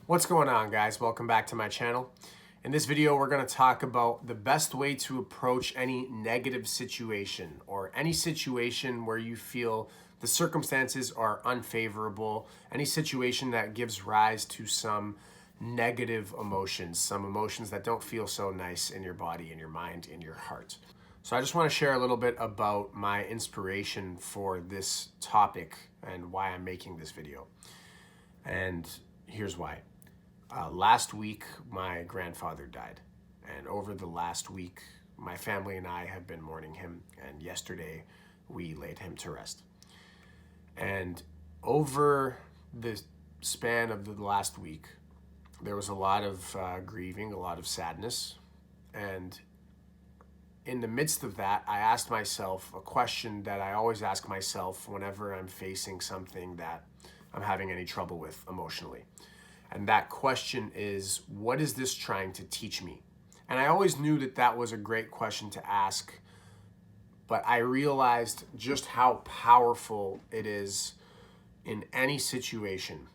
What's going on, guys? Welcome back to my channel. In this video, we're going to talk about the best way to approach any negative situation or any situation where you feel the circumstances are unfavorable, any situation that gives rise to some negative emotions, some emotions that don't feel so nice in your body, in your mind, in your heart. So I just want to share a little bit about my inspiration for this topic and why I'm making this video. And here's why. Last week, my grandfather died. And over the last week, my family and I have been mourning him. And yesterday, we laid him to rest. And over the span of the last week, there was a lot of grieving, a lot of sadness. And in the midst of that, I asked myself a question that I always ask myself whenever I'm facing something that I'm having any trouble with emotionally. And that question is, what is this trying to teach me? And I always knew that that was a great question to ask, but I realized just how powerful it is in any situation.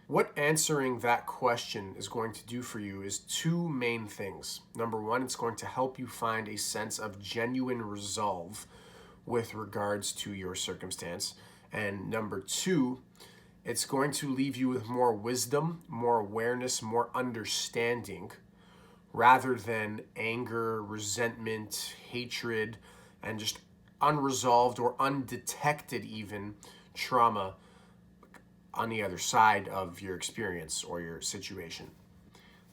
What answering that question is going to do for you is two main things. Number one, it's going to help you find a sense of genuine resolve with regards to your circumstance. And number two, it's going to leave you with more wisdom, more awareness, more understanding, rather than anger, resentment, hatred, and just unresolved or undetected even trauma on the other side of your experience or your situation.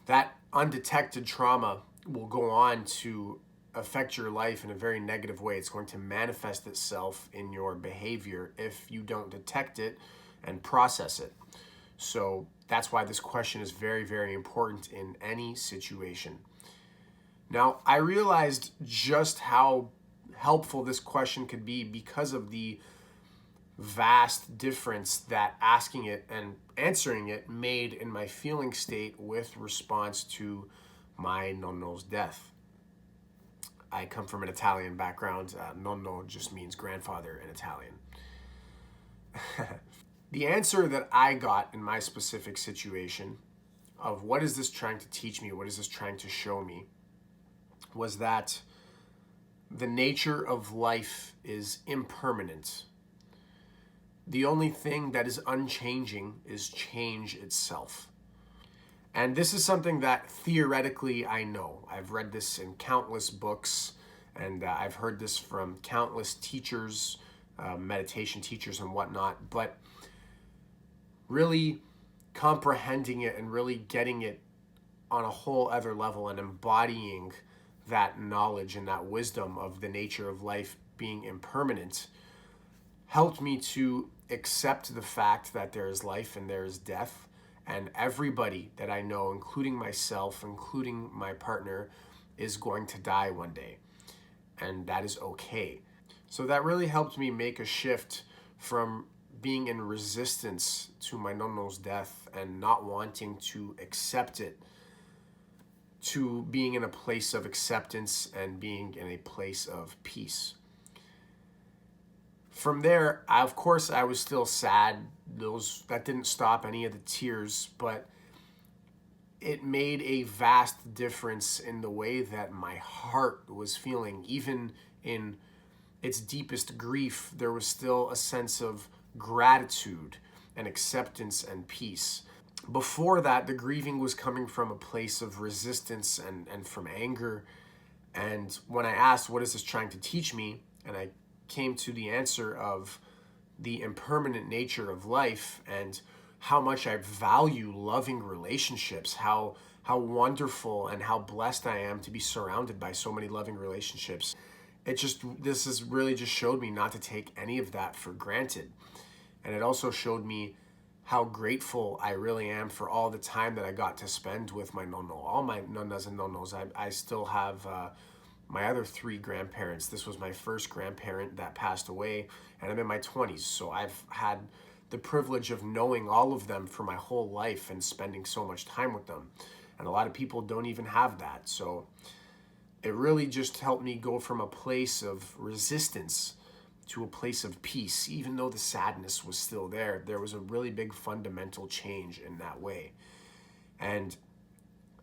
That undetected trauma will go on to affect your life in a very negative way. It's going to manifest itself in your behavior if you don't detect it and process it. So that's why this question is very, very important in any situation. Now, I realized just how helpful this question could be because of the vast difference that asking it and answering it made in my feeling state with response to my nonno's death. I come from an Italian background. Nonno just means grandfather in Italian. The answer that I got in my specific situation of what is this trying to teach me, what is this trying to show me, was that the nature of life is impermanent. The only thing that is unchanging is change itself. And this is something that theoretically I know. I've read this in countless books, and I've heard this from countless teachers, meditation teachers and whatnot, but really comprehending it and really getting it on a whole other level and embodying that knowledge and that wisdom of the nature of life being impermanent helped me to accept the fact that there is life and there is death, and everybody that I know, including myself, including my partner, is going to die one day, and that is okay. So that really helped me make a shift from being in resistance to my nonno's death and not wanting to accept it, to being in a place of acceptance and being in a place of peace. From there, of course, I was still sad. That didn't stop any of the tears, but it made a vast difference in the way that my heart was feeling. Even in its deepest grief, there was still a sense of gratitude and acceptance and peace. Before that, the grieving was coming from a place of resistance and from anger. And when I asked, what is this trying to teach me? And I came to the answer of the impermanent nature of life and how much I value loving relationships, how wonderful and how blessed I am to be surrounded by so many loving relationships. This has really just showed me not to take any of that for granted. And it also showed me how grateful I really am for all the time that I got to spend with my nonno, all my nonnas and nonnos. I still have my other three grandparents. This was my first grandparent that passed away, and I'm in my 20s. So I've had the privilege of knowing all of them for my whole life and spending so much time with them. And a lot of people don't even have that. So it really just helped me go from a place of resistance to a place of peace. Even though the sadness was still there, there was a really big fundamental change in that way. And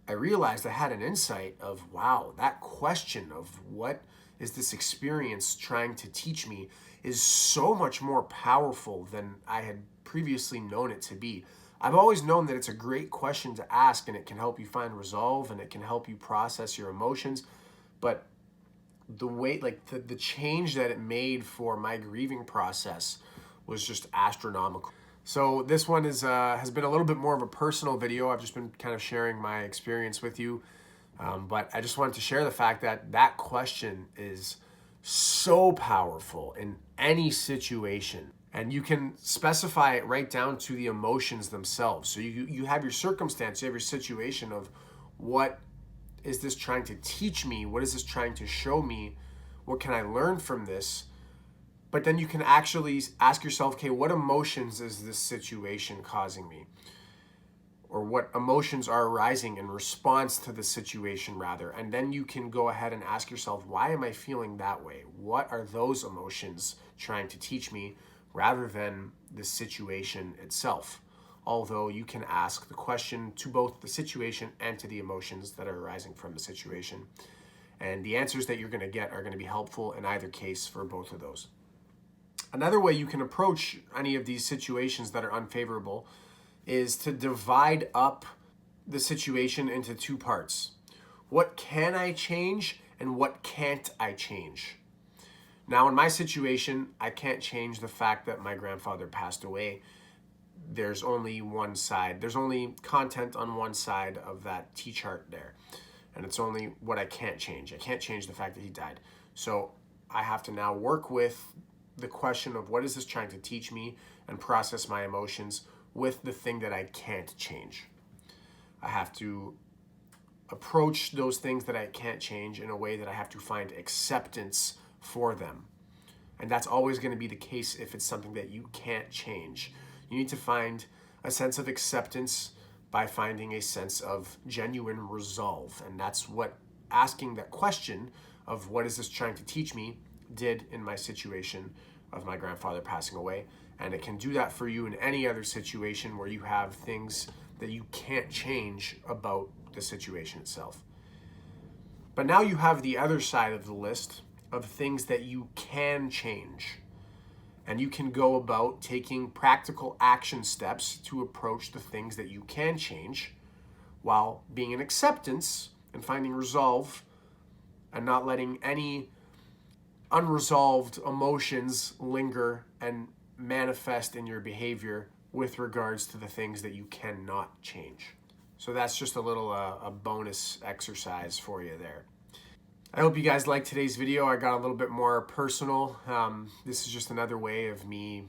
I realized I had an insight of, wow, that question of what is this experience trying to teach me is so much more powerful than I had previously known it to be. I've always known that it's a great question to ask, and it can help you find resolve, and it can help you process your emotions. But the way, like the change that it made for my grieving process was just astronomical. So this one is has been a little bit more of a personal video. I've just been kind of sharing my experience with you. But I just wanted to share the fact that that question is so powerful in any situation. And you can specify it right down to the emotions themselves. So you have your circumstance, you have your situation of what is this trying to teach me? What is this trying to show me? What can I learn from this? But then you can actually ask yourself, okay, what emotions is this situation causing me? Or what emotions are arising in response to the situation, rather. And then you can go ahead and ask yourself, why am I feeling that way? What are those emotions trying to teach me, rather than the situation itself? Although you can ask the question to both the situation and to the emotions that are arising from the situation. And the answers that you're going to get are going to be helpful in either case for both of those. Another way you can approach any of these situations that are unfavorable is to divide up the situation into two parts. What can I change and what can't I change? Now, in my situation, I can't change the fact that my grandfather passed away. There's only one side. There's only content on one side of that T-chart there. And it's only what I can't change. I can't change the fact that he died. So I have to now work with the question of what is this trying to teach me, and process my emotions with the thing that I can't change. I have to approach those things that I can't change in a way that I have to find acceptance for them. And that's always going to be the case if it's something that you can't change. You need to find a sense of acceptance by finding a sense of genuine resolve. And that's what asking that question of what is this trying to teach me did in my situation of my grandfather passing away. And it can do that for you in any other situation where you have things that you can't change about the situation itself. But now you have the other side of the list of things that you can change. And you can go about taking practical action steps to approach the things that you can change, while being in acceptance and finding resolve, and not letting any unresolved emotions linger and manifest in your behavior with regards to the things that you cannot change. So that's just a little a bonus exercise for you there. I hope you guys liked today's video. I got a little bit more personal. This is just another way of me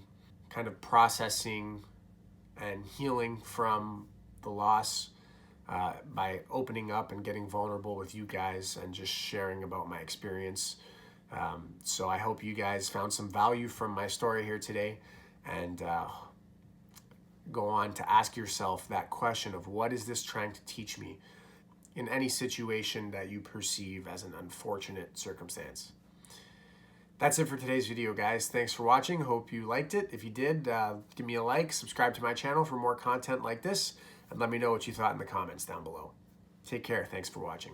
kind of processing and healing from the loss by opening up and getting vulnerable with you guys and just sharing about my experience. So I hope you guys found some value from my story here today, and go on to ask yourself that question of what is this trying to teach me in any situation that you perceive as an unfortunate circumstance. That's it for today's video, guys. Thanks for watching. Hope you liked it. If you did, give me a like, subscribe to my channel for more content like this, and let me know what you thought in the comments down below. Take care. Thanks for watching.